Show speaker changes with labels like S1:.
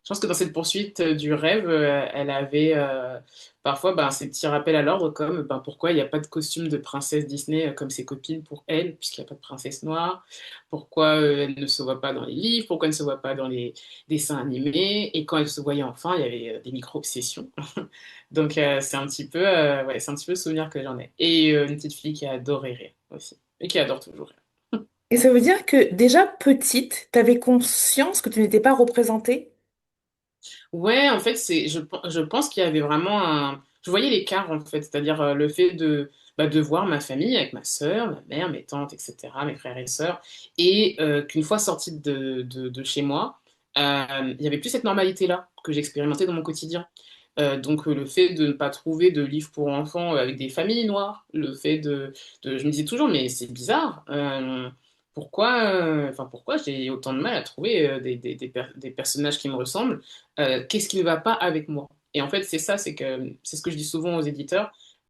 S1: Je pense que dans cette poursuite du rêve, elle avait parfois ces petits rappels à l'ordre comme pourquoi il n'y a pas de costume de princesse Disney comme ses copines pour elle, puisqu'il n'y a pas de princesse noire, pourquoi elle ne se voit pas dans les livres, pourquoi elle ne se voit pas dans les dessins animés, et quand elle se voyait enfin, il y avait des micro-obsessions. Donc c'est un petit peu, ouais, c'est un petit peu le souvenir que j'en ai. Et une petite fille qui adorait rire aussi, et qui adore toujours rire.
S2: Et ça veut dire que déjà petite, t'avais conscience que tu n'étais pas représentée?
S1: Ouais, en fait, je pense qu'il y avait vraiment un. Je voyais l'écart, en fait, c'est-à-dire le fait de voir ma famille avec ma sœur, ma mère, mes tantes, etc., mes frères et sœurs, et qu'une fois sortie de chez moi, il y avait plus cette normalité-là que j'expérimentais dans mon quotidien. Donc, le fait de ne pas trouver de livres pour enfants avec des familles noires, le fait je me disais toujours, mais c'est bizarre. Pourquoi j'ai autant de mal à trouver des personnages qui me ressemblent? Qu'est-ce qui ne va pas avec moi? Et en fait, c'est ça, c'est ce que je dis souvent aux éditeurs.